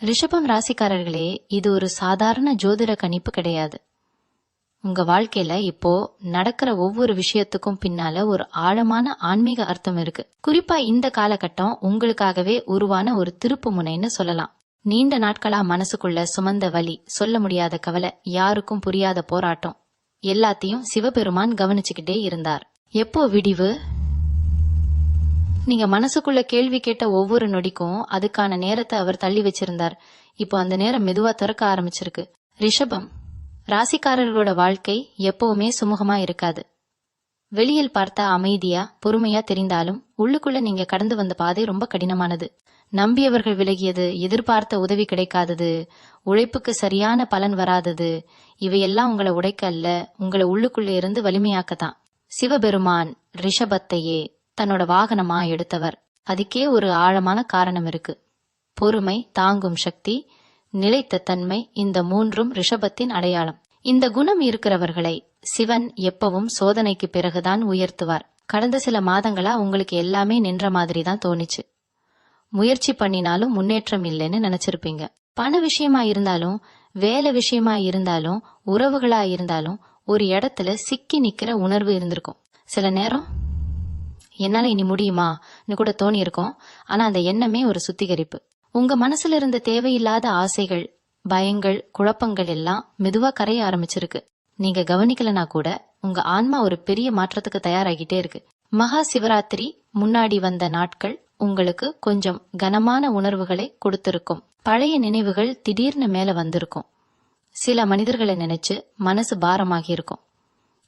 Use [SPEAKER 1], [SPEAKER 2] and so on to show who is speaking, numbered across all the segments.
[SPEAKER 1] ரிஷபம் ராசிக்காரர்களே, இது ஒரு சாதாரண ஜோதிட கணிப்பு கிடையாது. உங்க வாழ்க்கையில இப்போ நடக்கிற ஒவ்வொரு விஷயத்துக்கும் பின்னால ஒரு ஆழமான ஆன்மீக அர்த்தம் இருக்கு. குறிப்பா இந்த காலகட்டம் உங்களுக்காகவே உருவான ஒரு திருப்பு முனைன்னு சொல்லலாம். நீண்ட நாட்களா மனசுக்குள்ள சுமந்த வலி, சொல்ல முடியாத கவலை, யாருக்கும் புரியாத போராட்டம் எல்லாத்தையும் சிவபெருமான் கவனிச்சுக்கிட்டே இருந்தார். எப்போ விடிவு? நீங்க மனசுக்குள்ள கேள்வி கேட்ட ஒவ்வொரு நொடிக்கும் அதுக்கான நேரத்தை அவர் தள்ளி வச்சிருந்தார். இப்போ அந்த நேரம் மெதுவா திறக்க ஆரம்பிச்சிருக்கு. ரிஷபம் ராசிக்காரர்களோட வாழ்க்கை எப்பவுமே சுமூகமா இருக்காது. வெளியில் பார்த்தா அமைதியா பொறுமையா தெரிந்தாலும் உள்ளுக்குள்ள நீங்க கடந்து வந்த பாதை ரொம்ப கடினமானது. நம்பியவர்கள் விலகியது, எதிர்பார்த்த உதவி கிடைக்காதது, உழைப்புக்கு சரியான பலன் வராதது, இவையெல்லாம் உங்களை உடைக்க அல்ல, உங்களை உள்ளுக்குள்ள இருந்து வலிமையாக்கத்தான். சிவபெருமான் ரிஷபத்தையே தன்னோட வாகனமா எடுத்தவர். அதுக்கே ஒரு ஆழமான காரணம் இருக்கு. பொறுமை, தாங்கும் சக்தி, நிலைத்த தன்மை, இந்த மூன்றும் ரிஷபத்தின் அடையாளம். இந்த குணம் இருக்கிறவர்களை சிவன் எப்பவும் சோதனைக்கு பிறகுதான் உயர்த்துவார். கடந்த சில மாதங்களா உங்களுக்கு எல்லாமே நின்ற மாதிரி தான் தோணிச்சு. முயற்சி பண்ணினாலும் முன்னேற்றம் இல்லைன்னு நினைச்சிருப்பீங்க. பண விஷயமா இருந்தாலும், வேலை விஷயமா இருந்தாலும், உறவுகளா இருந்தாலும் ஒரு இடத்துல சிக்கி நிக்கிற உணர்வு இருந்திருக்கும். சில நேரம் என்னால இனி முடியுமான்னு கூட தோணி இருக்கும். ஆனா அந்த எண்ணமே ஒரு சுத்திகரிப்பு. உங்க மனசுல இருந்த தேவையில்லாத ஆசைகள், பயங்கள், குழப்பங்கள் எல்லாம் மெதுவா கரைய ஆரம்பிச்சிருக்கு. நீங்க கவனிக்கலனா கூட உங்க ஆன்மா ஒரு பெரிய மாற்றத்துக்கு தயாராகிட்டே இருக்கு. மகா சிவராத்திரி முன்னாடி வந்த நாட்கள் உங்களுக்கு கொஞ்சம் கனமான உணர்வுகளை கொடுத்திருக்கும். பழைய நினைவுகள் திடீர்னு மேல வந்திருக்கும். சில மனிதர்களை நினைச்சு மனசு பாரமாகி இருக்கும்.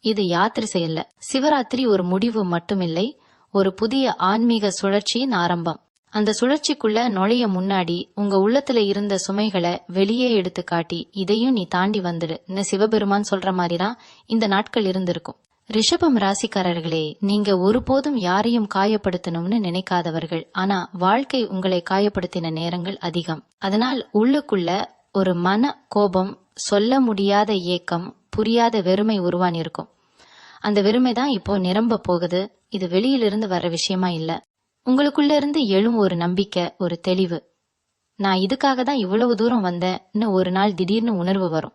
[SPEAKER 1] இது யாத்திரை இல்ல. சிவராத்திரி ஒரு முடிவு மட்டுமில்லை, ஒரு புதிய ஆன்மீக சுழற்சியின் ஆரம்பம். அந்த சுழற்சிக்குள்ள நுழைய முன்னாடி உங்க உள்ளத்துல இருந்த சுமைகளை வெளியே எடுத்து காட்டி, இதையும் நீ தாண்டி வந்துடு சிவபெருமான் சொல்ற மாதிரிதான் இந்த நாட்கள் இருந்திருக்கும். ரிஷபம் ராசிக்காரர்களே, நீங்க ஒருபோதும் யாரையும் காயப்படுத்தணும்னு நினைக்காதவர்கள். ஆனா வாழ்க்கை உங்களை காயப்படுத்தின நேரங்கள் அதிகம். அதனால் உள்ளுக்குள்ள ஒரு மன கோபம், சொல்ல முடியாத ஏக்கம், புரியாத வெறுமை உருவானி இருக்கும். அந்த வெறுமை தான் இப்போ நிரம்ப போகுது. இது வெளியிலிருந்து வர்ற விஷயமா இல்ல. உங்களுக்குள்ள இருந்து எழும் ஒரு நம்பிக்கை, ஒரு தெளிவு. நான் இதுக்காக தான் இவ்வளவு தூரம் வந்தேன்னு ஒரு நாள் திடீர்னு உணர்வு வரும்.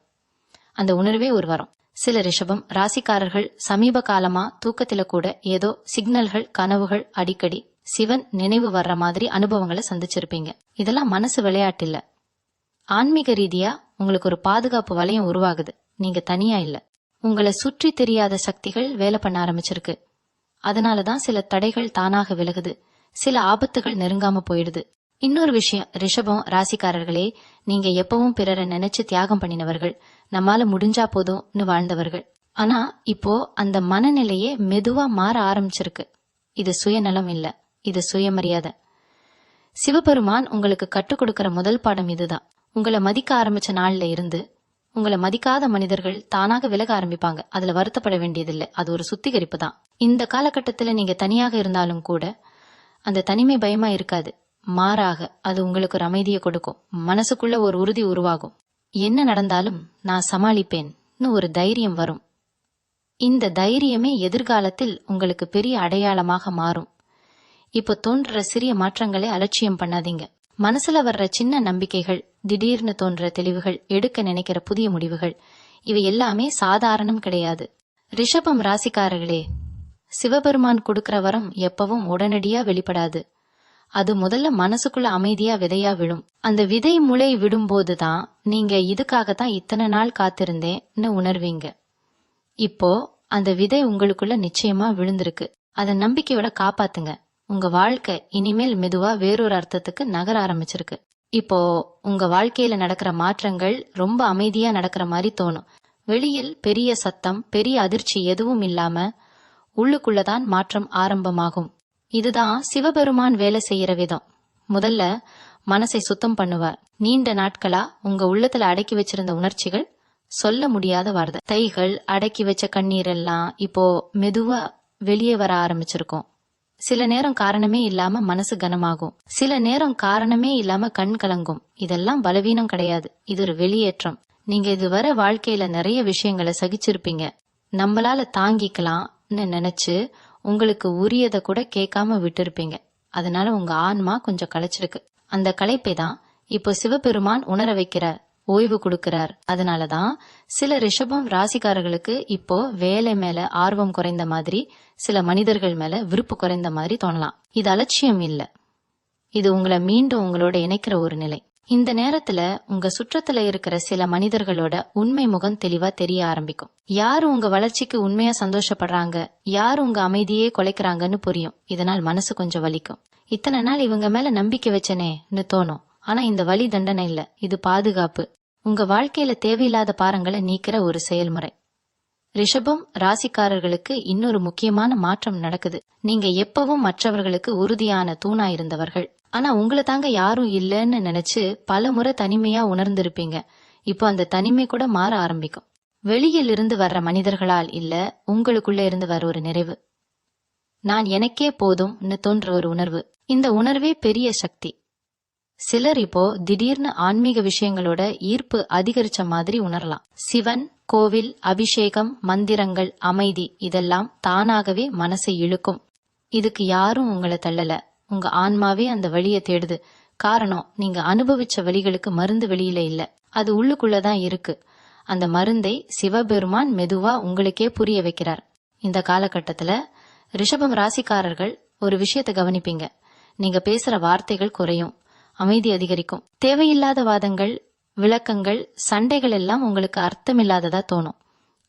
[SPEAKER 1] அந்த உணர்வே ஒரு வரும். சில ரிஷபம் ராசிக்காரர்கள் சமீப காலமா தூக்கத்துல கூட ஏதோ சிக்னல்கள், கனவுகள், அடிக்கடி சிவன் நினைவு வர்ற மாதிரி அனுபவங்களை சந்திச்சிருப்பீங்க. இதெல்லாம் மனசு விளையாட்டு இல்ல. ஆன்மீக ரீதியா உங்களுக்கு ஒரு பாதுகாப்பு வளையம் உருவாகுது. நீங்க தனியா இல்ல. உங்களை சுற்றி தெரியாத சக்திகள் வேலை பண்ண ஆரம்பிச்சிருக்கு. அதனாலதான் சில தடைகள் தானாக விலகுது, சில ஆபத்துகள் நெருங்காம போயிடுது. இன்னொரு விஷயம், ரிஷபம் ராசிக்காரர்களே, நீங்க எப்பவும் பிறரை நினைச்சு தியாகம் பண்ணினவர்கள், நம்மால முடிஞ்சா போதும்னு வாழ்ந்தவர்கள். ஆனா இப்போ அந்த மனநிலையே மெதுவா மாற ஆரம்பிச்சிருக்கு. இது சுயநலம் இல்ல, இது சுயமரியாதை. சிவபெருமான் உங்களுக்கு கற்றுக் கொடுக்கிற முதல் பாடம் இதுதான். உங்களை மதிக்க ஆரம்பிச்ச நாள்ல இருந்து உங்களை மதிக்காத மனிதர்கள் தானாக விலக ஆரம்பிப்பாங்க. அதுல வருத்தப்பட வேண்டியதில்லை. அது ஒரு சுத்திகரிப்பு தான். இந்த காலகட்டத்துல நீங்க தனியாக இருந்தாலும் கூட அந்த தனிமை பயமா இருக்காது. மாறாக அது உங்களுக்கு ஒரு அமைதியை கொடுக்கும். மனசுக்குள்ள ஒரு உறுதி உருவாகும். என்ன நடந்தாலும் நான் சமாளிப்பேன்னு ஒரு தைரியம் வரும். இந்த தைரியமே எதிர்காலத்தில் உங்களுக்கு பெரிய அடையாளமாக மாறும். இப்போ தோன்ற சிறிய மாற்றங்களை அலட்சியம் பண்ணாதீங்க. மனசுல வர்ற சின்ன நம்பிக்கைகள், திடீர்னு தோன்ற தெளிவுகள், எடுக்க நினைக்கிற புதிய முடிவுகள், இவை எல்லாமே சாதாரணம் கிடையாது. ரிஷபம் ராசிக்காரர்களே, சிவபெருமான் கொடுக்கிற வரம் எப்பவும் உடனடியா வெளிப்படாது. அது முதல்ல மனசுக்குள்ள அமைதியா விதையா விழும். அந்த விதை முளை விடும்போதுதான் நீங்க இதுக்காகத்தான் இத்தனை நாள் காத்திருந்தேன்னு உணர்வீங்க. இப்போ அந்த விதை உங்களுக்குள்ள நிச்சயமா விழுந்திருக்கு. அதை நம்பிக்கையோட காப்பாத்துங்க. உங்க வாழ்க்கை இனிமேல் மெதுவா வேறொரு அர்த்தத்துக்கு நகர ஆரம்பிச்சிருக்கு. இப்போ உங்க வாழ்க்கையில நடக்கிற மாற்றங்கள் ரொம்ப அமைதியா நடக்கிற மாதிரி தோணும். வெளியில் பெரிய சத்தம், பெரிய அதிர்ச்சி எதுவும் இல்லாம உள்ளுக்குள்ளதான் மாற்றம் ஆரம்பமாகும். இதுதான் சிவபெருமான் வேலை செய்யற விதம். முதல்ல மனசை சுத்தம் பண்ணுவார். நீண்ட நாட்களா உங்க உள்ளத்துல அடக்கி வச்சிருந்த உணர்ச்சிகள், சொல்ல முடியாத வார்த்தை, தைகள், அடக்கி வச்ச கண்ணீர் எல்லாம் இப்போ மெதுவா வெளியே வர ஆரம்பிச்சிருக்கும். சில நேரம் காரணமே இல்லாம மனசு கனமாகும். சில நேரம் காரணமே இல்லாம கண் கலங்கும். இதெல்லாம் பலவீனம் கிடையாது, இது ஒரு வெளியேற்றம். நீங்க இதுவரை வாழ்க்கையில நிறைய விஷயங்களை சகிச்சிருப்பீங்க. நம்மளால தாங்கிக்கலாம்னு நினைச்சு உங்களுக்கு உரியதை கூட கேட்காம விட்டு இருப்பீங்க. அதனால உங்க ஆன்மா கொஞ்சம் களைச்சிருக்கு. அந்த களைப்பை தான் இப்போ சிவபெருமான் உணர வைக்கிறார், ஓய்வு கொடுக்கிறார். அதனாலதான் சில ரிஷபம் ராசிக்காரர்களுக்கு இப்போ வேலை மேல ஆர்வம் குறைந்த மாதிரி, சில மனிதர்கள் மேல விருப்பு குறைந்த மாதிரி தோணலாம். இது அலட்சியம் இல்ல, இது உங்களை மீண்டும் உங்களோட இணைக்கிற ஒரு நிலை. இந்த நேரத்துல உங்க சுற்றத்துல இருக்கிற சில மனிதர்களோட உண்மை முகம் தெளிவா தெரிய ஆரம்பிக்கும். யாரு உங்க வளர்ச்சிக்கு உண்மையா சந்தோஷப்படுறாங்க, யாரு உங்க அமைதியே குலைக்கிறாங்கன்னு புரியும். இதனால் மனசு கொஞ்சம் வலிக்கும். இத்தனை நாள் இவங்க மேல நம்பிக்கை வச்சனேன்னு தோணும். ஆனா இந்த வலி தண்டனை இல்ல, இது பாதுகாப்பு. உங்க வாழ்க்கையில தேவையில்லாத பாரங்களை நீக்கிற ஒரு செயல்முறை. ரிஷபம் ராசிக்காரர்களுக்கு இன்னொரு முக்கியமான மாற்றம் நடக்குது. நீங்க எப்பவும் மற்றவர்களுக்கு உறுதியான தூணா இருந்தவர்கள். ஆனா உங்களை தாங்க யாரும் இல்லன்னு நினைச்சு பல முறை தனிமையா உணர்ந்திருப்பீங்க. இப்போ அந்த தனிமை கூட மாற ஆரம்பிக்கும். வெளியில் இருந்து வர்ற மனிதர்களால் இல்ல, உங்களுக்குள்ள இருந்து வர ஒரு நிறைவு. நான் எனக்கே போதும்னு தோன்ற ஒரு உணர்வு. இந்த உணர்வே பெரிய சக்தி. சிலர் இப்போ திடீர்னு ஆன்மீக விஷயங்களோட ஈர்ப்பு அதிகரிச்ச மாதிரி உணரலாம். சிவன் கோவில், அபிஷேகம், மந்திரங்கள், அமைதி இதெல்லாம் தானாகவே மனசை இழுக்கும். இதுக்கு யாரும் உங்களை தள்ளல, உங்க ஆன்மாவே அந்த வழியை தேடுது. காரணம், நீங்க அனுபவிச்ச வழிகளுக்கு மருந்து வெளியில இல்ல, அது உள்ளுக்குள்ளதான் இருக்கு. அந்த மருந்தை சிவபெருமான் மெதுவா உங்களுக்கே புரிய வைக்கிறார். இந்த காலகட்டத்துல ரிஷபம் ராசிக்காரர்கள் ஒரு விஷயத்தை கவனிப்பீங்க. நீங்க பேசுற வார்த்தைகள் குறையும், அமைதி அதிகரிக்கும். தேவையில்லாத வாதங்கள், விளக்கங்கள், சண்டைகள் எல்லாம் உங்களுக்கு அர்த்தமில்லாததா தோணும்.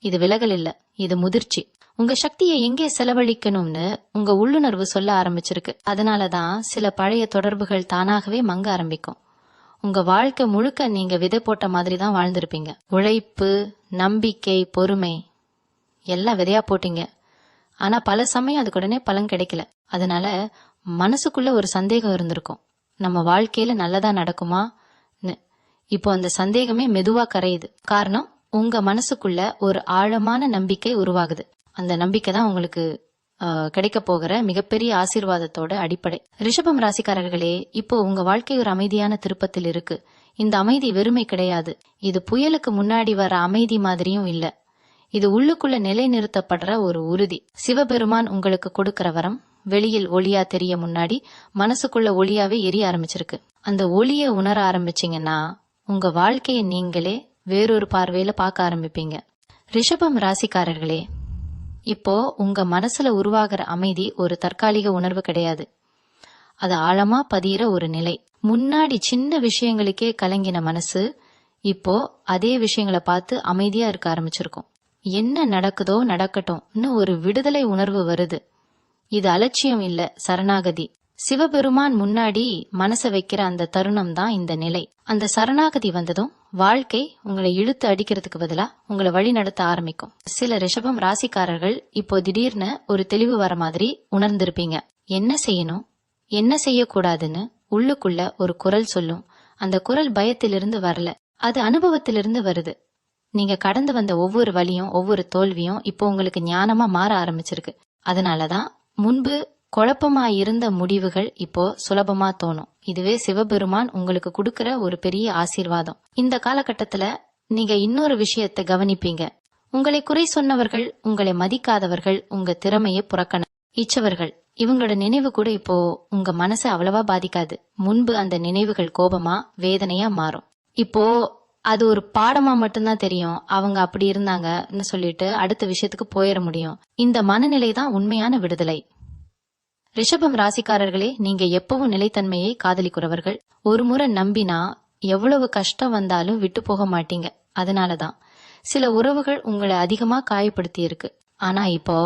[SPEAKER 1] இது விலகல் இல்ல, இது முதிர்ச்சி. உங்க சக்தியை எங்கே செலவழிக்கணும்னு உங்க உள்ளுணர்வு சொல்ல ஆரம்பிச்சிருக்கு. அதனாலதான் சில பழைய தொடர்புகள் தானாகவே மங்க ஆரம்பிக்கும். உங்க வாழ்க்கை முழுக்க நீங்க விதை போட்ட மாதிரி தான் வாழ்ந்திருப்பீங்க. உழைப்பு, நம்பிக்கை, பொறுமை எல்லாம் விதையா போட்டீங்க. ஆனா பல சமயம் அதுக்கு உடனே பலன் கிடைக்கல. அதனால மனசுக்குள்ள ஒரு சந்தேகம் இருந்திருக்கும், நம்ம வாழ்க்கையில நல்லதா நடக்குமா. இப்போ அந்த சந்தேகமே மெதுவா கரையுது. காரணம், உங்க மனசுக்குள்ள ஒரு ஆழமான நம்பிக்கை உருவாகுது. அந்த நம்பிக்கை தான் உங்களுக்கு கிடைக்க போகிற மிகப்பெரிய ஆசீர்வாதத்தோட அடிப்படை. ரிஷபம் ராசிக்காரர்களே, இப்போ உங்க வாழ்க்கை ஒரு அமைதியான திருப்பத்தில் இருக்கு. இந்த அமைதி வெறுமை கிடையாது. இது புயலுக்கு முன்னாடி வர அமைதி மாதிரியும் இல்ல. இது உள்ளுக்குள்ள நிலை நிறுத்தப்படுற ஒரு உறுதி. சிவபெருமான் உங்களுக்கு கொடுக்கிற வரம் வெளியில் ஒளியா தெரிய முன்னாடி மனசுக்குள்ள ஒளியாவே எரிய ஆரம்பிச்சிருக்கு. அந்த ஒளிய உணர ஆரம்பிச்சீங்கன்னா உங்க வாழ்க்கையை நீங்களே வேறொரு பார்வையில பார்க்க ஆரம்பிப்பீங்க. ரிஷபம் ராசிக்காரர்களே, இப்போ உங்க மனசுல உருவாகிற அமைதி ஒரு தற்காலிக உணர்வு கிடையாது. அது ஆழமா பதியிற ஒரு நிலை. முன்னாடி சின்ன விஷயங்களுக்கே கலங்கின மனசு இப்போ அதே விஷயங்களை பார்த்து அமைதியா இருக்க ஆரம்பிச்சிருக்கும். என்ன நடக்குதோ நடக்கட்டும்னு ஒரு விடுதலை உணர்வு வருது. இது அலட்சியம் இல்ல, சரணாகதி. சிவபெருமான் முன்னாடி மனசை வைக்கிற அந்த தருணம் தான் இந்த நிலை. அந்த சரணாகதி வந்ததும் வாழ்க்கை உங்களை இழுத்து அடிக்கிறதுக்கு பதிலா உங்களை வழி நடத்த ஆரம்பிக்கும். சில ரிஷபம் ராசிக்காரர்கள் இப்போ திடீர்னு ஒரு தெளிவு வர மாதிரி உணர்ந்திருப்பீங்க. என்ன செய்யணும், என்ன செய்யக்கூடாதுன்னு உள்ளுக்குள்ள ஒரு குரல் சொல்லும். அந்த குரல் பயத்திலிருந்து வரல, அது அனுபவத்திலிருந்து வருது. நீங்க கடந்து வந்த ஒவ்வொரு வழியும், ஒவ்வொரு தோல்வியும் இப்போ உங்களுக்கு ஞானமா மாற ஆரம்பிச்சிருக்கு. அதனாலதான் முன்பு குழப்பமா இருந்த முடிவுகள் இப்போ சுலபமா தோணும். இதுவே சிவபெருமான் உங்களுக்கு கொடுக்கிற ஒரு பெரிய ஆசீர்வாதம். இந்த காலகட்டத்துல நீங்க இன்னொரு விஷயத்தை கவனிப்பீங்க. உங்களை குறை சொன்னவர்கள், உங்களை மதிக்காதவர்கள், உங்க திறமையை இச்சவர்கள், இவங்களோட நினைவு கூட இப்போ உங்க மனசை அவ்வளவா பாதிக்காது. முன்பு அந்த நினைவுகள் கோபமா, வேதனையா மாறும். இப்போ அது ஒரு பாடமா மட்டும்தான் தெரியும். அவங்க அப்படி இருந்தாங்கன்னு சொல்லிட்டு அடுத்த விஷயத்துக்கு போயிட முடியும். இந்த மனநிலை தான் உண்மையான விடுதலை. ரிஷபம் ராசிக்காரர்களே, நீங்க எப்பவும் நிலைத்தன்மையை காதலிக்கிறவர்கள். ஒரு முறை நம்பினா எவ்வளவு கஷ்டம் வந்தாலும் விட்டு போக மாட்டீங்க. அதனாலதான் சில உறவுகள் உங்களை அதிகமா காயப்படுத்தி இருக்கு. ஆனா இப்போ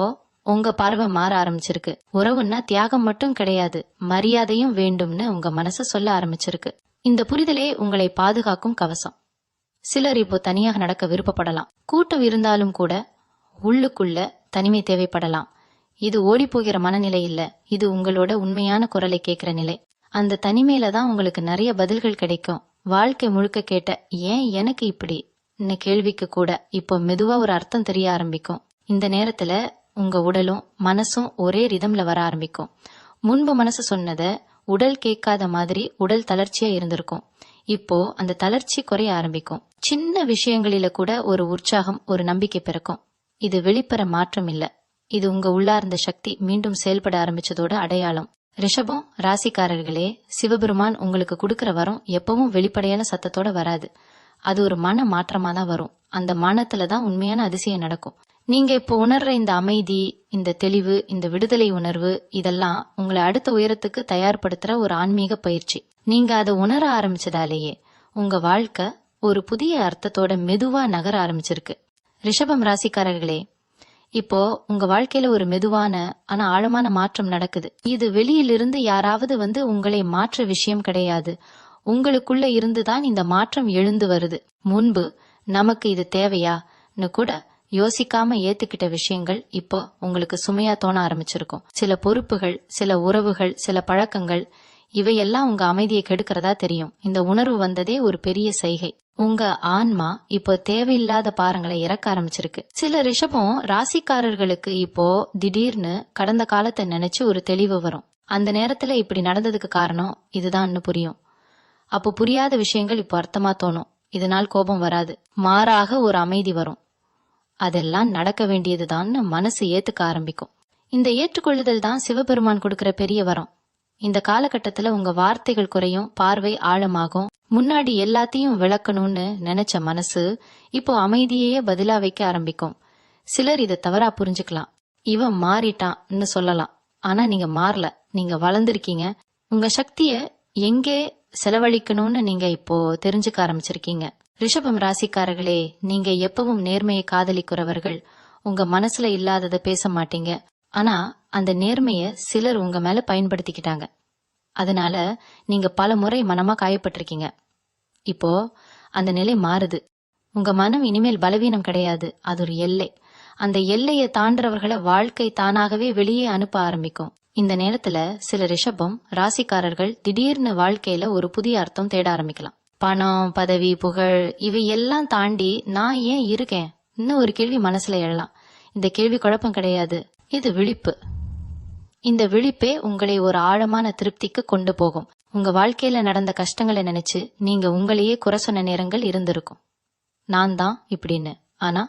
[SPEAKER 1] உங்க பார்வை மாற ஆரம்பிச்சிருக்கு. உறவுன்னா தியாகம் மட்டும் கிடையாது, மரியாதையும் வேண்டும்னு உங்க மனசு சொல்ல ஆரம்பிச்சிருக்கு. இந்த புரிதலே உங்களை பாதுகாக்கும் கவசம். சிலர் இப்போ தனியாக நடக்க விருப்பப்படலாம். கூட்டம் இருந்தாலும் கூட உள்ளுக்குள்ள தனிமை தேவைப்படலாம். இது ஓடி போகிற மனநிலை இல்ல, இது உங்களோட உண்மையான குரலை கேட்கிற நிலை. அந்த தனிமையில தான் உங்களுக்கு நிறைய பதில்கள் கிடைக்கும். வாழ்க்கை முழுக்க கேட்ட ஏன் எனக்கு இப்படி கேள்விக்கு கூட இப்போ மெதுவா ஒரு அர்த்தம் தெரிய ஆரம்பிக்கும். இந்த நேரத்துல உங்க உடலும் மனசும் ஒரே ரிதம்ல வர ஆரம்பிக்கும். முன்பு மனசு சொன்னத உடல் கேட்காத மாதிரி உடல் தளர்ச்சியா இருந்திருக்கும். இப்போ அந்த தளர்ச்சி குறைய ஆரம்பிக்கும். சின்ன விஷயங்களில கூட ஒரு உற்சாகம், ஒரு நம்பிக்கை பிறக்கும். இது வெளிப்புற மாற்றம் இல்ல, இது உங்க உள்ளார்ந்த சக்தி மீண்டும் செயல்பட ஆரம்பிச்சதோட அடையாளம். ரிஷபம் ராசிக்காரர்களே, சிவபெருமான் உங்களுக்கு கொடுக்கிற வரம் எப்பவும் வெளிப்படையான சத்தத்தோட வராது. அது ஒரு மன மாற்றமா தான் வரும். அந்த மனத்துல தான் உண்மையான அதிசயம் நடக்கும். நீங்க இப்போ உணர்ற இந்த அமைதி, இந்த தெளிவு, இந்த விடுதலை உணர்வு, இதெல்லாம் உங்களை அடுத்த உயரத்துக்கு தயார்படுத்துற ஒரு ஆன்மீக பயிற்சி. நீங்க அதை உணர ஆரம்பிச்சதாலேயே உங்க வாழ்க்கை ஒரு புதிய அர்த்தத்தோட மெதுவா நகர ஆரம்பிச்சிருக்கு. ரிஷபம் ராசிக்காரர்களே, இப்போ உங்க வாழ்க்கையில ஒரு மெதுவான ஆனா ஆழமான மாற்றம் நடக்குது. இது வெளியிலிருந்து யாராவது உங்களை மாற்ற விஷயம் கிடையாது. உங்களுக்குள்ள இருந்துதான் இந்த மாற்றம் எழுந்து வருது. முன்பு நமக்கு இது தேவையான்னு கூட யோசிக்காம ஏத்துக்கிட்ட விஷயங்கள் இப்போ உங்களுக்கு சுமையா தோண ஆரம்பிச்சிருக்கும். சில பொறுப்புகள், சில உறவுகள், சில பழக்கங்கள், இவையெல்லாம் உங்க அமைதியை கெடுக்கிறதா தெரியும். இந்த உணர்வு வந்ததே ஒரு பெரிய செய்கை. உங்க ஆன்மா இப்போ தேவையில்லாத பாரங்களை இறக்க ஆரம்பிச்சிருக்கு. சில ரிஷபம் ராசிக்காரர்களுக்கு இப்போ திடீர்னு கடந்த காலத்தை நினைச்சு ஒரு தெளிவு வரும். அந்த நேரத்துல இப்படி நடந்ததுக்கு காரணம் இதுதான்னு புரியும். அப்போ புரியாத விஷயங்கள் இப்போ அர்த்தமா தோணும். இதனால் கோபம் வராது, மாறாக ஒரு அமைதி வரும். அதெல்லாம் நடக்க வேண்டியதுதான்னு மனசு ஏத்துக்க ஆரம்பிக்கும். இந்த ஏற்றுக்கொள்ளுதல் தான் சிவபெருமான் கொடுக்கிற பெரிய வரம். இந்த காலகட்டத்துல உங்க வார்த்தைகள் குறையும், பார்வை ஆழமாகும். முன்னாடி எல்லாத்தையும் விளக்கணும்னு நினைச்ச மனசு இப்போ அமைதியே பதிலா வைக்க ஆரம்பிக்கும். சிலர் இதை தவறா புரிஞ்சுக்கலாம். இவன் மாறிட்டான்னு சொல்லலாம். ஆனா நீங்க மாறல, நீங்க வளர்ந்துருக்கீங்க. உங்க சக்திய எங்கே செலவழிக்கணும்னு நீங்க இப்போ தெரிஞ்சுக்க ஆரம்பிச்சிருக்கீங்க. ரிஷபம் ராசிக்காரர்களே, நீங்க எப்பவும் நேர்மையை காதலிக்கிறவர்கள். உங்க மனசுல இல்லாததை பேச மாட்டீங்க. ஆனா அந்த நேர்மைய சிலர் உங்க மேல பயன்படுத்திக்கிட்டாங்க. அதனால நீங்க பல முறை மனமா காயப்பட்டிருக்கீங்க. இப்போ அந்த நிலை மாறுது. உங்க மனம் இனிமேல் பலவீனம் கிடையாது, அது ஒரு எல்லை. அந்த எல்லையை தாண்டறவர்களை வாழ்க்கை தானாகவே வெளியே அனுப்ப ஆரம்பிக்கும். இந்த நேரத்துல சில ரிஷபம் ராசிக்காரர்கள் திடீர்னு வாழ்க்கையில ஒரு புதிய அர்த்தம் தேட ஆரம்பிக்கலாம். பணம், பதவி, புகழ், இவை எல்லாம் தாண்டி நான் ஏன் இருக்கேன் இன்னும் ஒரு கேள்வி மனசுல எழலாம். இந்த கேள்வி குழப்பம் கிடையாது, இது விழிப்பு. இந்த விழிப்பே உங்களை ஒரு ஆழமான திருப்திக்கு கொண்டு போகும். உங்க வாழ்க்கையில நடந்த கஷ்டங்களை நினைச்சு நீங்க உங்களையே குறை சொன்ன நேரங்கள் இருந்திருக்கும். நான் தான் இப்படின்னு. ஆனா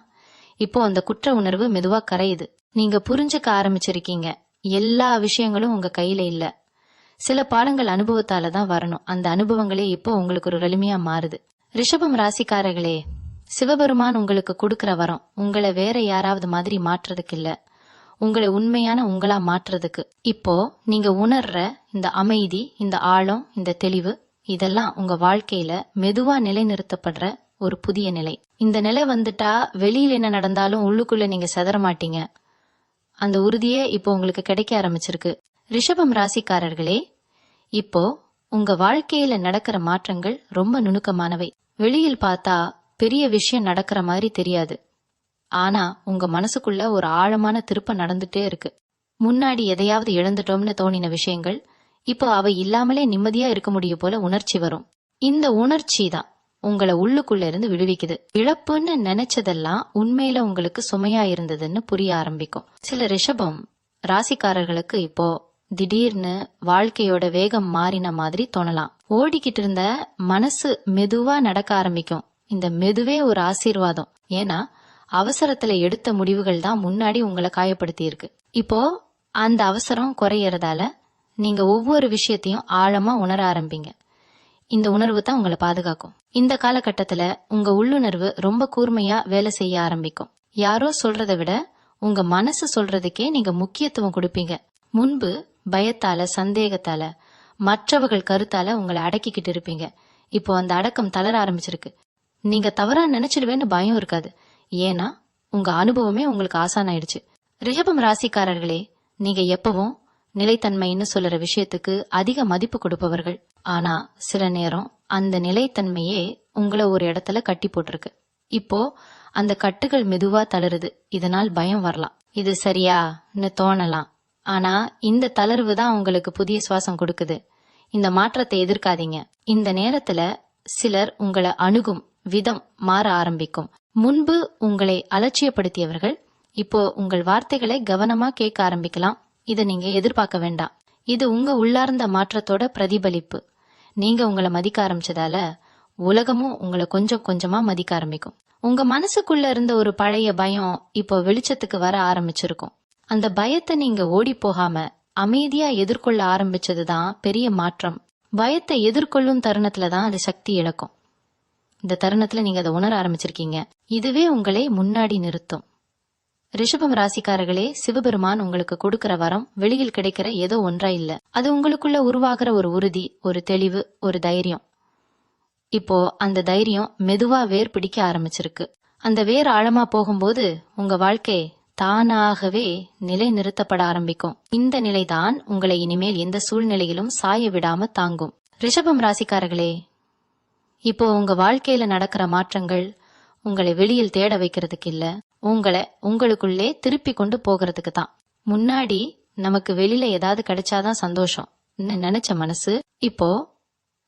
[SPEAKER 1] இப்போ அந்த குற்ற உணர்வு மெதுவா கரையுது. நீங்க புரிஞ்சுக்க ஆரம்பிச்சிருக்கீங்க, எல்லா விஷயங்களும் உங்க கையில இல்ல. சில பாடங்கள் அனுபவத்தால தான் வரணும். அந்த அனுபவங்களே இப்போ உங்களுக்கு ஒரு வலிமையா மாறுது. ரிஷபம் ராசிக்காரர்களே, சிவபெருமான் உங்களுக்கு கொடுக்கிற வரம் உங்களை வேற யாராவது மாதிரி மாற்றுறதுக்கு இல்ல, உங்களை உண்மையான உங்களா மாற்றுறதுக்கு. இப்போ நீங்க உணர்ற இந்த அமைதி, இந்த ஆழம், இந்த தெளிவு, இதெல்லாம் உங்க வாழ்க்கையில மெதுவா நிலைநிறுத்தப்படுற ஒரு புதிய நிலை. இந்த நிலை வந்துட்டா வெளியில என்ன நடந்தாலும் உள்ளுக்குள்ள நீங்க செதற மாட்டீங்க. அந்த உறுதியே இப்போ உங்களுக்கு கிடைக்க ஆரம்பிச்சிருக்கு. ரிஷபம் ராசிக்காரர்களே, இப்போ உங்க வாழ்க்கையில நடக்கிற மாற்றங்கள் ரொம்ப நுணுக்கமானவை. வெளியில் பார்த்தா பெரிய விஷயம் நடக்கிற மாதிரி தெரியாது. ஆனா உங்க மனசுக்குள்ள ஒரு ஆழமான திருப்பம் நடந்துட்டே இருக்கு. முன்னாடி எதையாவது இழந்துட்டோம்னு தோணின விஷயங்கள் இப்போ அவை இல்லாமலே நிம்மதியா இருக்க முடியும் போல உணர்ச்சி வரும். இந்த உணர்ச்சி தான் உங்களை உள்ளுக்குள்ள இருந்து விடுவிக்குது. இழப்புன்னு நினைச்சதெல்லாம் உண்மையில உங்களுக்கு சுமையா இருந்ததுன்னு புரிய ஆரம்பிக்கும். சில ரிஷபம் ராசிக்காரர்களுக்கு இப்போ திடீர்னு வாழ்க்கையோட வேகம் மாறின மாதிரி தோணலாம். ஓடிக்கிட்டு இருந்த மனசு மெதுவா நடக்க ஆரம்பிக்கும். இந்த மெதுவே ஒரு ஆசீர்வாதம். ஏன்னா அவசரத்துல எடுத்த முடிவுகள் தான் முன்னாடி உங்களை காயப்படுத்தி இருக்கு. இப்போ அந்த அவசரம் குறையறதால நீங்க ஒவ்வொரு விஷயத்தையும் ஆழமா உணர ஆரம்பிங்க. இந்த உணர்வு தான் உங்களை பாதுகாக்கும். இந்த காலகட்டத்துல உங்க உள்ளுணர்வு ரொம்ப கூர்மையா வேலை செய்ய ஆரம்பிக்கும். யாரோ சொல்றதை விட உங்க மனசு சொல்றதுக்கே நீங்க முக்கியத்துவம் கொடுப்பீங்க. முன்பு பயத்தால, சந்தேகத்தால, மற்றவர்கள் கருத்தால உங்களை அடக்கிக்கிட்டு இருப்பீங்க. இப்போ அந்த அடக்கம் தளர ஆரம்பிச்சிருக்கு. நீங்க தவறா நினைச்சிடுவேன்னு பயம் இருக்காது. ஏன்னா உங்க அனுபவமே உங்களுக்கு ஆசானாயிடுச்சு. ரிஷபம் ராசிக்காரர்களே, நீங்க எப்பவும் நிலைத்தன்மைன்னு சொல்ற விஷயத்துக்கு அதிக மதிப்பு கொடுப்பவர்கள். ஆனா சில நேரம் அந்த நிலைத்தன்மையே உங்களை ஒரு இடத்துல கட்டி போட்டிருக்கு. இப்போ அந்த கட்டுகள் மெதுவா தளருது. இதனால் பயம் வரலாம், இது சரியான்னு தோணலாம். ஆனா இந்த தளர்வு தான் உங்களுக்கு புதிய சுவாசம் கொடுக்குது. இந்த மாற்றத்தை எதிர்க்காதீங்க. இந்த நேரத்துல சிலர் உங்களை அணுகும் விதம் மாற ஆரம்பிக்கும். முன்பு உங்களை அலட்சியப்படுத்தியவர்கள் இப்போ உங்கள் வார்த்தைகளை கவனமா கேட்க ஆரம்பிக்கலாம். இதை நீங்க எதிர்பார்க்க வேண்டாம். இது உங்க உள்ளார்ந்த மாற்றத்தோட பிரதிபலிப்பு. நீங்க உங்களை மதிக்க ஆரம்பிச்சதால உலகமும் உங்களை கொஞ்சம் கொஞ்சமா மதிக்க ஆரம்பிக்கும். உங்க மனசுக்குள்ள இருந்த ஒரு பழைய பயம் இப்போ வெளிச்சத்துக்கு வர ஆரம்பிச்சிருக்கும். அந்த பயத்தை நீங்க ஓடி போகாம அமைதியா எதிர்கொள்ள ஆரம்பிச்சதுதான் பெரிய மாற்றம். பயத்தை எதிர்கொள்ளும் தருணத்துலதான் அது சக்தி இழக்கும். இந்த தருணத்துல நீங்க அதை உணர ஆரம்பிச்சிருக்கீங்க. இதுவே உங்களை முன்னாடி நிறுத்தும். ரிஷபம் ராசிக்காரர்களே, சிவபெருமான் உங்களுக்கு கொடுக்கிற வரம் வெளியில் கிடைக்கிற ஏதோ ஒன்றா இல்ல. அது உங்களுக்குள்ள உருவாகிற ஒரு உறுதி, ஒரு தெளிவு, ஒரு தைரியம். இப்போ அந்த தைரியம் மெதுவா வேர் பிடிக்க ஆரம்பிச்சிருக்கு. அந்த வேர் ஆழமா போகும்போது உங்க வாழ்க்கை தானாகவே நிலை நிறுத்தப்பட ஆரம்பிக்கும். இந்த நிலைதான் உங்களை இனிமேல் எந்த சூழ்நிலையிலும் சாய விடாம தாங்கும். ரிஷபம் ராசிக்காரர்களே, இப்போ உங்க வாழ்க்கையில நடக்கிற மாற்றங்கள் உங்களை வெளியில் தேட வைக்கிறதுக்கு இல்ல, உங்களை உங்களுக்குள்ளே திருப்பி கொண்டு போகிறதுக்கு தான். முன்னாடி நமக்கு வெளியில ஏதாவது கிடைச்சாதான் சந்தோஷம் நினைச்ச மனசு இப்போ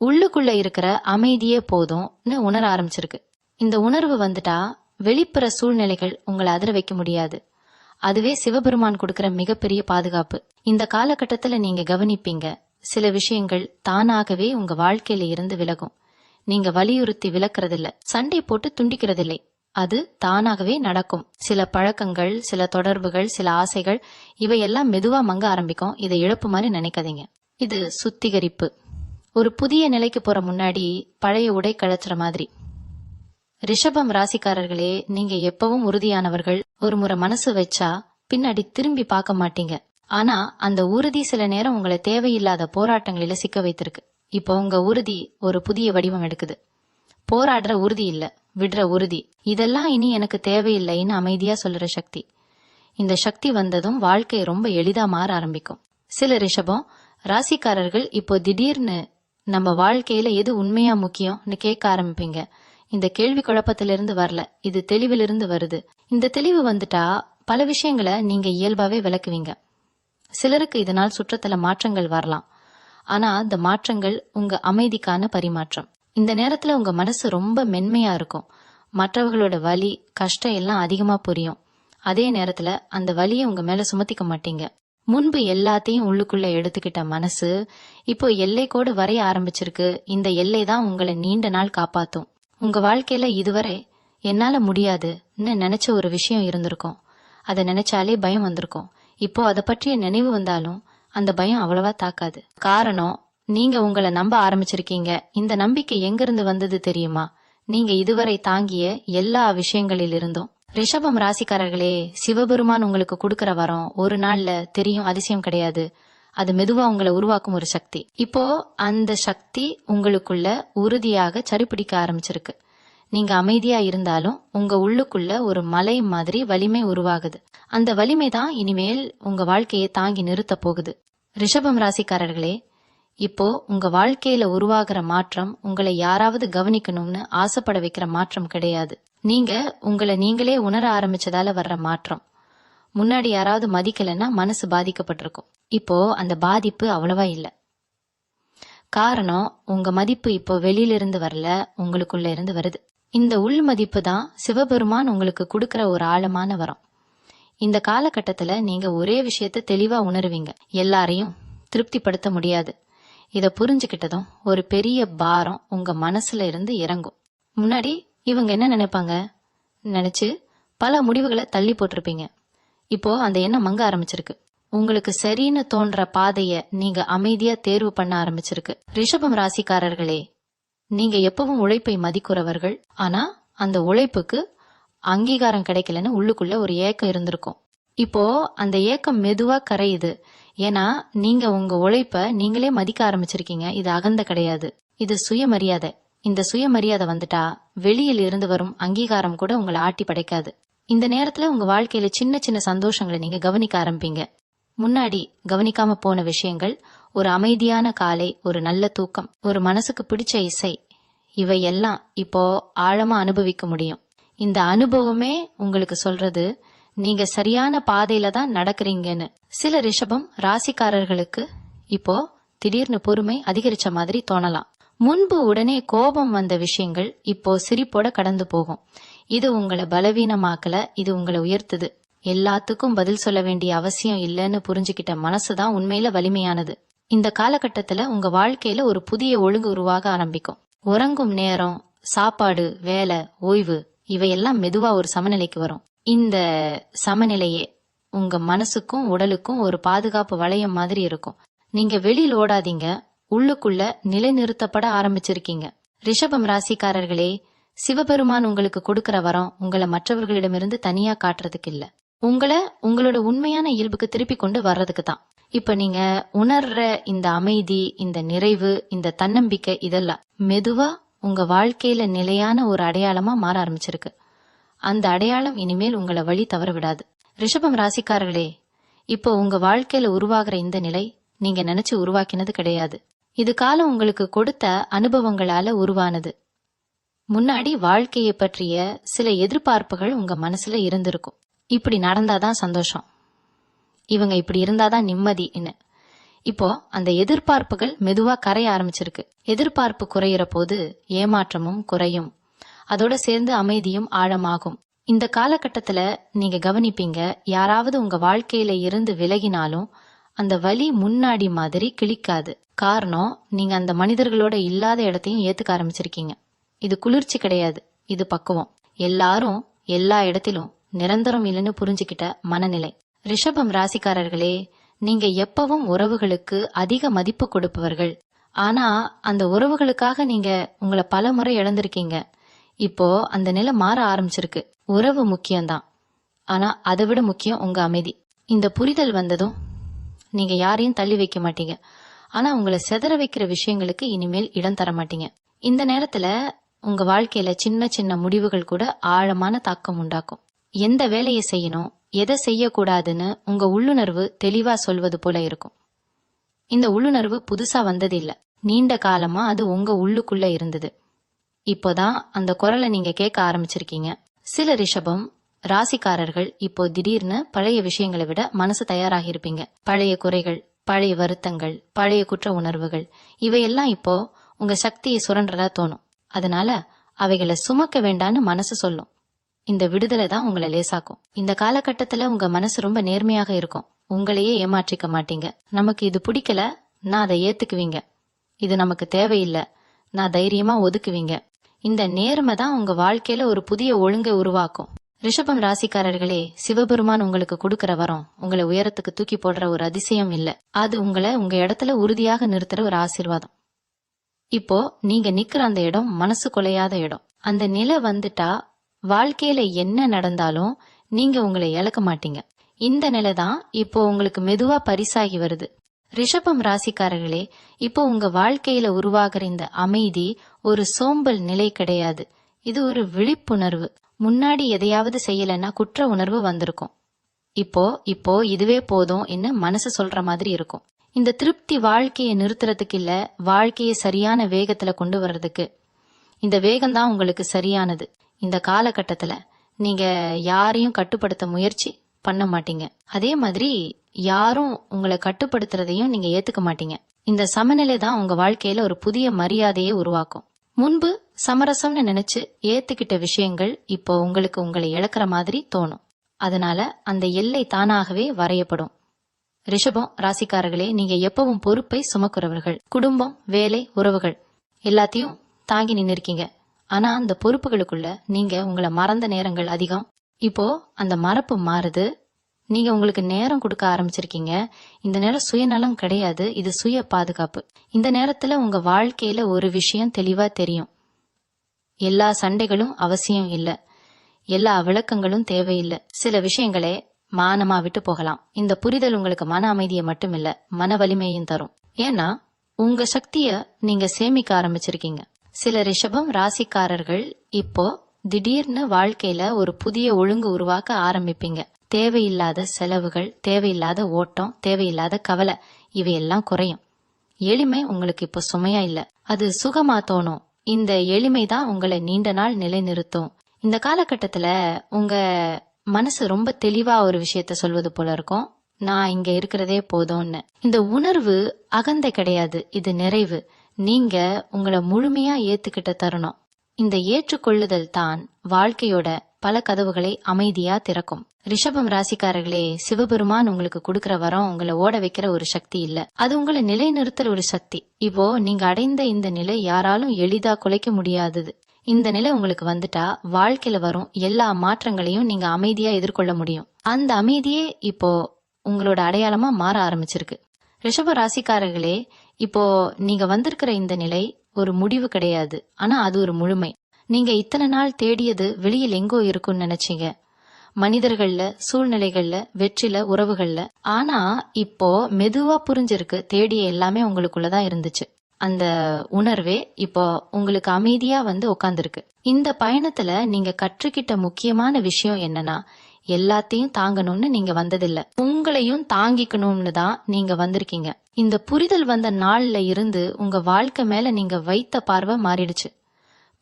[SPEAKER 1] உள்ளுக்குள்ள இருக்கிற அமைதியே போதும்னு உணர ஆரம்பிச்சிருக்கு. இந்த உணர்வு வந்துட்டா வெளிப்புற சூழ்நிலைகள் உங்களை அதிர வைக்க முடியாது. அதுவே சிவபெருமான் கொடுக்கிற மிகப்பெரிய பாதுகாப்பு. இந்த காலகட்டத்துல நீங்க கவனிப்பீங்க, சில விஷயங்கள் தானாகவே உங்க வாழ்க்கையில இருந்து விலகும். நீங்க வலியுறுத்தி விலக்குறதில்ல, சண்டை போட்டு துண்டிக்கிறதில்லை, அது தானாகவே நடக்கும். சில பழக்கங்கள், சில தொடர்புகள், சில ஆசைகள் இவையெல்லாம் மெதுவா மங்க ஆரம்பிக்கும். இதை இழப்பு மாதிரி நினைக்காதீங்க. இது சுத்திகரிப்பு. ஒரு புதிய நிலைக்கு போற முன்னாடி பழைய உடை கழற்றுற மாதிரி. ரிஷபம் ராசிக்காரர்களே, நீங்க எப்பவும் உறுதியானவர்கள். ஒரு முறை மனசு வச்சா பின்னாடி திரும்பி பார்க்க மாட்டீங்க. ஆனா அந்த உறுதி சில நேரம் உங்களை தேவையில்லாத போராட்டங்களில சிக்க வைத்திருக்கு. இப்போ உங்க உறுதி ஒரு புதிய வடிவம் எடுக்குது. போராடுற உறுதி இல்ல, விடுற உறுதி. இதெல்லாம் இனி எனக்கு தேவையில்லைன்னு அமைதியா சொல்ற சக்தி. இந்த சக்தி வந்ததும் வாழ்க்கை ரொம்ப எளிதா மாற ஆரம்பிக்கும். சில ரிஷபம் ராசிக்காரர்கள் இப்போ திடீர்னு நம்ம வாழ்க்கையில எது உண்மையா முக்கியம்னு கேட்க ஆரம்பிப்பீங்க. இந்த கேள்வி குழப்பத்திலிருந்து வரல, இது தெளிவிலிருந்து வருது. இந்த தெளிவு வந்துட்டா பல விஷயங்களை நீங்க இயல்பாவே விளக்குவீங்க. சிலருக்கு இதனால் சுற்றத்துல மாற்றங்கள் வரலாம். ஆனா அந்த மாற்றங்கள் உங்க அமைதிக்கான பரிமாற்றம். இந்த நேரத்துல உங்க மனசு ரொம்ப மென்மையா இருக்கும். மற்றவர்களோட வலி, கஷ்டம் எல்லாம் அதிகமா புரியும். அதே நேரத்துல அந்த வலியை உங்க மேல சுமத்திக்க மாட்டீங்க. முன்பு எல்லாத்தையும் உள்ளுக்குள்ள எடுத்துக்கிட்ட மனசு இப்போ எல்லைக்கோடு வரைய ஆரம்பிச்சிருக்கு. இந்த எல்லை தான் உங்களை நீண்ட நாள் காப்பாத்தும். உங்க வாழ்க்கையில இதுவரை என்னால முடியாதுன்னு நினைச்ச ஒரு விஷயம் இருந்திருக்கும். அதை நினைச்சாலே பயம் வந்திருக்கும். இப்போ அதை பற்றிய நினைவு வந்தாலும் அந்த பயம் அவ்வளவா தாக்காது. காரணம், நீங்க உங்களை நம்ப ஆரம்பிச்சிருக்கீங்க. இந்த நம்பிக்கை எங்கிருந்து வந்தது தெரியுமா? நீங்க இதுவரை தாங்கிய எல்லா விஷயங்களிலிருந்தும். ரிஷபம் ராசிக்காரர்களே, சிவபெருமான் உங்களுக்கு கொடுக்கிற வரம் ஒரு நாள்ல தெரியும் அதிசயம் கிடையாது. அது மெதுவா உங்களை உருவாக்கும் ஒரு சக்தி. இப்போ அந்த சக்தி உங்களுக்குள்ள உறுதியாக சரிப்பிடிக்க ஆரம்பிச்சிருக்கு. நீங்க அமைதியா இருந்தாலும் உங்க உள்ளுக்குள்ள ஒரு மலை மாதிரி வலிமை உருவாகுது. அந்த வலிமை தான் இனிமேல் உங்க வாழ்க்கையை தாங்கி நிறுத்த போகுது. ரிஷபம் ராசிக்காரர்களே, இப்போ உங்க வாழ்க்கையில உருவாகிற மாற்றம் உங்களை யாராவது கவனிக்கணும்னு ஆசைப்பட வைக்கிற மாற்றம் கிடையாது. நீங்க உங்களை நீங்களே உணர ஆரம்பிச்சதால வர்ற மாற்றம். முன்னாடி யாராவது மதிக்கலன்னா மனசு பாதிக்கப்பட்டிருக்கும். இப்போ அந்த பாதிப்பு அவ்வளவா இல்ல. காரணம், உங்க மதிப்பு இப்போ வெளியிலிருந்து வரல, உங்களுக்குள்ள இருந்து வருது. இந்த உள் மதிப்பு தான் சிவபெருமான் உங்களுக்கு கொடுக்கிற ஒரு ஆழமான வரம். இந்த காலகட்டத்துல நீங்க ஒரே விஷயத்த தெளிவா உணர்வீங்க, எல்லாரையும் திருப்திப்படுத்த முடியாது. இத புரிஞ்சுக்கிட்டதும் ஒரு பெரிய பாரம் உங்க மனசுல இருந்து இறங்கும். முன்னாடி இவங்க என்ன நினைப்பாங்க நினைச்சு பல முடிவுகளை தள்ளி போட்டிருப்பீங்க. இப்போ அந்த எண்ணம் மங்க ஆரம்பிச்சிருக்கு. உங்களுக்கு சரின்னு தோன்ற பாதைய நீங்க அமைதியா தேர்வு பண்ண ஆரம்பிச்சிருக்கு. ரிஷபம் ராசிக்காரர்களே, நீங்க எப்பவும் உழைப்பை மதிக்கிறவர்கள். ஆனா அந்த உழைப்புக்கு அங்கீகாரம் கிடைக்கலன்னு உள்ளுக்குள்ள ஒரு ஏக்கம் இருந்திருக்கும். இப்போ அந்த ஏக்கம் மெதுவா கரையுது. ஏன்னா நீங்க உங்க உழைப்ப நீங்களே மதிக்க ஆரம்பிச்சிருக்கீங்க. இது அகந்த கிடையாது, இது சுயமரியாதை. இந்த சுயமரியாதை வந்துட்டா வெளியில் இருந்து வரும் அங்கீகாரம் கூட உங்களை ஆட்டி படைக்காது. இந்த நேரத்துல உங்க வாழ்க்கையில சின்ன சின்ன சந்தோஷங்களை நீங்க கவனிக்க ஆரம்பிப்பீங்க. முன்னாடி கவனிக்காம போன விஷயங்கள், ஒரு அமைதியான காலை, ஒரு நல்ல தூக்கம், ஒரு மனசுக்கு பிடிச்ச இசை, இவையெல்லாம் இப்போ ஆழமா அனுபவிக்க முடியும். இந்த அனுபவமே உங்களுக்கு சொல்றது நீங்க சரியான பாதையில தான் நடக்கிறீங்கன்னு. சில ரிஷபம் ராசிக்காரர்களுக்கு இப்போ திடீர்னு பொறுமை அதிகரிச்ச மாதிரி தோணலாம். முன்பு உடனே கோபம் வந்த விஷயங்கள் இப்போ சிரிப்போட கடந்து போகும். இது உங்களை பலவீனமாக்கல, இது உங்களை உயர்த்துது. எல்லாத்துக்கும் பதில் சொல்ல வேண்டிய அவசியம் இல்லைன்னு புரிஞ்சுக்கிட்ட மனசுதான் உண்மையில வலிமையானது. இந்த காலகட்டத்துல உங்க வாழ்க்கையில ஒரு புதிய ஒழுங்கு உருவாக ஆரம்பிக்கும். உறங்கும் நேரம், சாப்பாடு, வேலை, ஓய்வு இவையெல்லாம் மெதுவா ஒரு சமநிலைக்கு வரும். இந்த சமநிலையே உங்க மனசுக்கும் உடலுக்கும் ஒரு பாதுகாப்பு வளையம் மாதிரி இருக்கும். நீங்க வெளியில் ஓடாதீங்க, உள்ளுக்குள்ள நிலைநிறுத்தப்பட ஆரம்பிச்சிருக்கீங்க. ரிஷபம் ராசிக்காரர்களே, சிவபெருமான் உங்களுக்கு கொடுக்கிற வரம் உங்களை மற்றவர்களிடமிருந்து தனியா காட்டுறதுக்கு இல்ல, உங்களை உங்களோட உண்மையான இயல்புக்கு திருப்பி கொண்டு வர்றதுக்கு தான். இப்ப நீங்க உணர்ற இந்த அமைதி, இந்த நிறைவு, இந்த தன்னம்பிக்கை, இதெல்லாம் மெதுவா உங்க வாழ்க்கையில நிலையான ஒரு அடையாளமா மாற ஆரம்பிச்சிருக்கு. அந்த அடையாளம் இனிமேல் உங்களை வழி தவற விடாது. ரிஷபம் ராசிக்காரர்களே, இப்போ உங்க வாழ்க்கையில உருவாகிற இந்த நிலை நீங்க நினைச்சு உருவாக்கினது கிடையாது. இது காலம் உங்களுக்கு கொடுத்த அனுபவங்களால உருவானது. முன்னாடி வாழ்க்கையை பற்றிய சில எதிர்பார்ப்புகள் உங்க மனசுல இருந்திருக்கும். இப்படி நடந்தாதான் சந்தோஷம், இவங்க இப்படி இருந்தாதான் நிம்மதின்னு. இப்போ அந்த எதிர்பார்ப்புகள் மெதுவா கரைய ஆரம்பிச்சிருக்கு. எதிர்பார்ப்பு குறையிற போது ஏமாற்றமும் குறையும், அதோட சேர்ந்து அமைதியும் ஆழமாகும். இந்த காலகட்டத்துல நீங்க கவனிப்பீங்க, யாராவது உங்க வாழ்க்கையில இருந்து விலகினாலும் அந்த வலி முன்னாடி மாதிரி கிளிக்காது. காரணம், நீங்க அந்த மனிதர்களோட இல்லாத இடத்தையும் ஏத்துக்க ஆரம்பிச்சிருக்கீங்க. இது குளிர்ச்சி கிடையாது, இது பக்குவம். எல்லாரும் எல்லா இடத்திலும் நிரந்தரம் இல்லைன்னு புரிஞ்சுக்கிட்ட மனநிலை. ரிஷபம் ராசிக்காரர்களே, நீங்க எப்பவும் உறவுகளுக்கு அதிக மதிப்பு கொடுப்பவர்கள். ஆனா அந்த உறவுகளுக்காக நீங்க உங்களை பல முறை இழந்திருக்கீங்க. இப்போ அந்த நிலை மாற ஆரம்பிச்சிருக்கு. உறவு முக்கியம்தான், ஆனா அதை விட முக்கியம் உங்க அமைதி. இந்த புரிதல் வந்ததும் நீங்க யாரையும் தள்ளி வைக்க மாட்டீங்க, ஆனா உங்களை செதற வைக்கிற விஷயங்களுக்கு இனிமேல் இடம் தர மாட்டீங்க. இந்த நேரத்துல உங்க வாழ்க்கையில சின்ன சின்ன முடிவுகள் கூட ஆழமான தாக்கம் உண்டாக்கும். எந்த வேலையை செய்யணும், எதை செய்யக்கூடாதுன்னு உங்க உள்ளுணர்வு தெளிவா சொல்வது போல இருக்கும். இந்த உள்ளுணர்வு புதுசா வந்தது இல்ல, நீண்ட காலமா அது உங்க உள்ளுக்குள்ள இருந்தது. இப்போதான் அந்த குரலை நீங்க கேட்க ஆரம்பிச்சிருக்கீங்க. சில ரிஷபம் ராசிக்காரர்கள் இப்போ திடீர்னு பழைய விஷயங்களை விட மனசு தயாராகி இருப்பீங்க. பழைய குறைகள், பழைய வருத்தங்கள், பழைய குற்ற உணர்வுகள், இவையெல்லாம் இப்போ உங்க சக்தியை சுரண்டதா தோணும். அதனால அவைகளை சுமக்க வேண்டான்னு மனசு சொல்லும். இந்த விடுதலை தான் உங்களை லேசாக்கும். இந்த காலகட்டத்துல உங்க மனசு ரொம்ப நேர்மையாக இருக்கும். உங்களையே ஏமாற்றிக்க மாட்டீங்க. நமக்கு இது பிடிக்கல, நான் அதை ஏத்துக்குவீங்க. இது நமக்கு தேவையில்லை, நான் தைரியமா ஒதுக்குவீங்க. இந்த நேர்மை தான் உங்க வாழ்க்கையில ஒரு புதிய ஒழுங்கை உருவாக்கும். ரிஷபம் ராசிக்காரர்களே, சிவபெருமான் உங்களுக்கு கொடுக்கிற வரம் உங்களை உயரத்துக்கு தூக்கி போடுற ஒரு அதிசயம் இல்ல, அது உங்களை உங்க இடத்துல உறுதியாக நிறுத்துற ஒரு ஆசீர்வாதம். இப்போ நீங்க நிக்கிற அந்த இடம் மனசு கொலையாத இடம். அந்த நிலை வந்துட்டா வாழ்க்கையில என்ன நடந்தாலும் நீங்க உங்களை இழக்க மாட்டீங்க. இந்த நிலை தான் இப்போ உங்களுக்கு மெதுவா பரிசாகி வருது. ரிஷபம் ராசிக்காரர்களே, இப்போ உங்க வாழ்க்கையில உருவாகிற இந்த அமைதி ஒரு சோம்பல் நிலை கிடையாது, இது ஒரு விழிப்புணர்வு. முன்னாடி எதையாவது செய்யலன்னா குற்ற உணர்வு வந்திருக்கும். இப்போ இதுவே போதும் என்ன மனசு சொல்ற மாதிரி இருக்கும். இந்த திருப்தி வாழ்க்கையை நிறுத்துறதுக்கு இல்ல, வாழ்க்கையை சரியான வேகத்துல கொண்டு வர்றதுக்கு. இந்த வேகம்தான் உங்களுக்கு சரியானது. இந்த காலகட்டத்துல நீங்க யாரையும் கட்டுப்படுத்த முயற்சி பண்ண மாட்டீங்க, அதே மாதிரி யாரும் உங்களை கட்டுப்படுத்துறதையும் நீங்க ஏத்துக்க மாட்டீங்க. இந்த சமநிலை தான் உங்க வாழ்க்கையில ஒரு புதிய மரியாதையை உருவாக்கும். முன்பு சமரசம்னு நினைச்சு ஏத்துக்கிட்ட விஷயங்கள் இப்போ உங்களுக்கு உங்களை இழக்கிற மாதிரி தோணும். அதனால அந்த எல்லை தானாகவே வரையப்படும். ரிஷபம் ராசிக்காரர்களே, நீங்க எப்பவும் பொறுப்பை சுமக்குறவர்கள். குடும்பம், வேலை, உறவுகள் எல்லாத்தையும் தாங்கி நின்னுருக்கீங்க. ஆனா அந்த பொறுப்புகளுக்குள்ள நீங்க உங்களை மறந்த நேரங்கள் அதிகம். இப்போ அந்த மறப்பு மாறுது, நீங்க உங்களுக்கு நேரம் கொடுக்க ஆரம்பிச்சிருக்கீங்க. இந்த நேரம் சுயநலம் கிடையாது, இது சுய பாதுகாப்பு. இந்த நேரத்துல உங்க வாழ்க்கையில ஒரு விஷயம் தெளிவா தெரியும், எல்லா சண்டைகளும் அவசியம் இல்ல, எல்லா விளக்கங்களும் தேவையில்லை. சில விஷயங்களே மானமா விட்டு போகலாம். இந்த புரிதல் உங்களுக்கு மன அமைதியை மட்டும் இல்ல, மன வலிமையும் தரும். ஏன்னா உங்க சக்திய நீங்க சேமிக்க ஆரம்பிச்சிருக்கீங்க. சில ரிஷபம் ராசிக்காரர்கள் இப்போ திடீர்னு வாழ்க்கையில ஒரு புதிய ஒழுங்கு உருவாக்க ஆரம்பிப்பீங்க. தேவையில்லாத செலவுகள், தேவையில்லாத ஓட்டம், தேவையில்லாத கவலை, இவையெல்லாம் குறையும். எளிமை உங்களுக்கு இப்போ சுமையா இல்ல, அது சுகமா தோணும். இந்த எளிமை தான் உங்களை நீண்ட நாள் நிலைநிறுத்தும். இந்த காலகட்டத்துல உங்க மனசு ரொம்ப தெளிவா ஒரு விஷயத்த சொல்வது போல இருக்கும், நான் இங்க இருக்கிறதே போதும்னு. இந்த உணர்வு அகந்தை கிடையாது, இது நிறைவு. நீங்க உங்களை முழுமையா ஏத்துக்கிட்ட தருணம். இந்த ஏற்றுக்கொள்ளுதல் தான் வாழ்க்கையோட பல கதவுகளை அமைதியா திறக்கும். ரிஷபம் ராசிக்காரர்களே, சிவபெருமான் உங்களுக்கு கொடுக்கிற வரம் உங்களை ஓட வைக்கிற ஒரு சக்தி இல்ல, அது உங்களை நிலைநிறுத்தல் ஒரு சக்தி. இப்போ நீங்க அடைந்த இந்த நிலை யாராலும் எளிதா குலைக்க முடியாதது. இந்த நிலை உங்களுக்கு வந்துட்டா வாழ்க்கையில வரும் எல்லா மாற்றங்களையும் நீங்க அமைதியா எதிர்கொள்ள முடியும். அந்த அமைதியே இப்போ உங்களோட அடையாளமா மாற ஆரம்பிச்சிருக்கு. ரிஷப ராசிக்காரர்களே, இப்போ நீங்க வந்திருக்கிற இந்த நிலை ஒரு முடிவு கிடையாது, ஆனா அது ஒரு முழுமை. நீங்க இத்தனை நாள் தேடியது வெளியில் எங்கோ இருக்குன்னு நினைச்சீங்க, மனிதர்கள்ல, சூழ்நிலைகள்ல, வெற்றில, உறவுகள்ல. ஆனா இப்போ மெதுவா புரிஞ்சிருக்கு, தேடிய எல்லாமே உங்களுக்குள்ளதான் இருந்துச்சு. அந்த உணர்வே இப்போ உங்களுக்கு அமைதியா வந்து உட்கார்ந்துருக்கு. இந்த பயணத்துல நீங்க கற்றுக்கிட்ட முக்கியமான விஷயம் என்னன்னா, எல்லாத்தையும் தாங்கணும்னு நீங்க வந்ததில்ல, உங்களையும் தாங்கிக்கணும்னு தான் நீங்க வந்திருக்கீங்க. இந்த புரிதல் வந்த நாள்ல இருந்து உங்க வாழ்க்கை மேல நீங்க வைத்த பார்வை மாறிடுச்சு.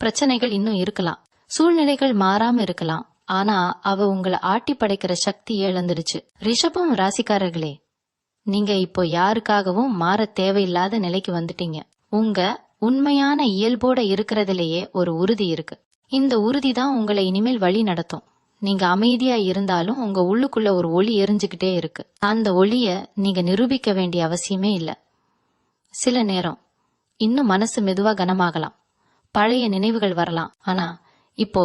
[SPEAKER 1] பிரச்சனைகள் இன்னும் இருக்கலாம், சூழ்நிலைகள் மாறாம இருக்கலாம், ஆனா அவ உங்களை ஆட்டி படைக்கிற சக்தி இழந்துடுச்சு. ரிஷபம் ராசிக்காரர்களே, நீங்க இப்போ யாருக்காகவும் மாற தேவையில்லாத நிலைக்கு வந்துட்டீங்க. உங்க உண்மையான இயல்போட இருக்கிறதுலயே ஒரு உறுதி இருக்கு. இந்த உறுதி தான் உங்களை இனிமேல் வழி நடத்தும். நீங்க அமைதியா இருந்தாலும் உங்க உள்ளுக்குள்ள ஒரு ஒளி எரிஞ்சுக்கிட்டே இருக்கு. அந்த ஒளிய நீங்க நிரூபிக்க வேண்டிய அவசியமே இல்ல. சில நேரம் இன்னும் மனசு மெதுவா கனமாகலாம், பழைய நினைவுகள் வரலாம், ஆனா இப்போ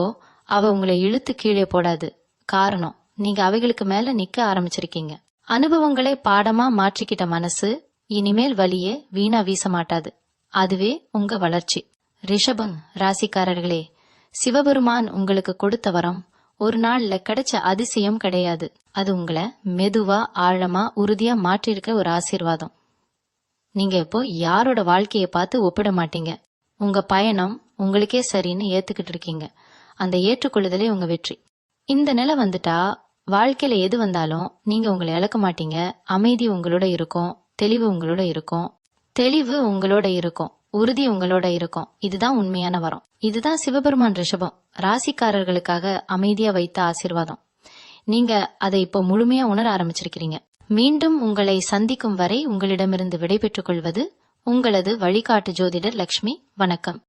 [SPEAKER 1] அவ உங்களை இழுத்து கீழே போடாது. காரணம், நீங்க அவைகளுக்கு மேல நிக்க ஆரம்பிச்சிருக்கீங்க. அனுபவங்களை பாடமா மாற்றிக்கிட்ட மனசு இனிமேல் வலியே வீணா வீச மாட்டாது. அதுவே உங்க வளர்ச்சி. ரிஷபம் ராசிக்காரர்களே, சிவபெருமான் உங்களுக்கு கொடுத்த வரம் ஒரு நாள்ல கிடைச்ச அதிசயம் கிடையாது. அது உங்களை மெதுவா, ஆழமா, உறுதியா மாற்றிருக்க ஒரு ஆசீர்வாதம். நீங்க இப்போ யாரோட வாழ்க்கைய பார்த்து ஒப்பிட மாட்டீங்க. உங்க பயணம் உங்களுக்கே சரின்னு ஏத்துக்கிட்டு இருக்கீங்க. அந்த ஏற்றுக்கொள்ளுதலே உங்க வெற்றி. இந்த நிலை வந்துட்டா வாழ்க்கையில எது வந்தாலும் நீங்க உங்களை இழக்க மாட்டீங்க. அமைதி உங்களோட இருக்கும், தெளிவு உங்களோட இருக்கும், உறுதி உங்களோட இருக்கும். இதுதான் உண்மையான வரம். இதுதான் சிவபெருமான் ரிஷபம் ராசிக்காரர்களுக்காக அமைதியா வைத்த ஆசீர்வாதம். நீங்க அதை இப்போ முழுமையா உணர ஆரம்பிச்சிருக்கிறீங்க. மீண்டும் உங்களை சந்திக்கும் வரை உங்களிடமிருந்து விடைபெற்றுக் கொள்வது உங்களது வழிகாட்டு ஜோதிடர் லக்ஷ்மி. வணக்கம்.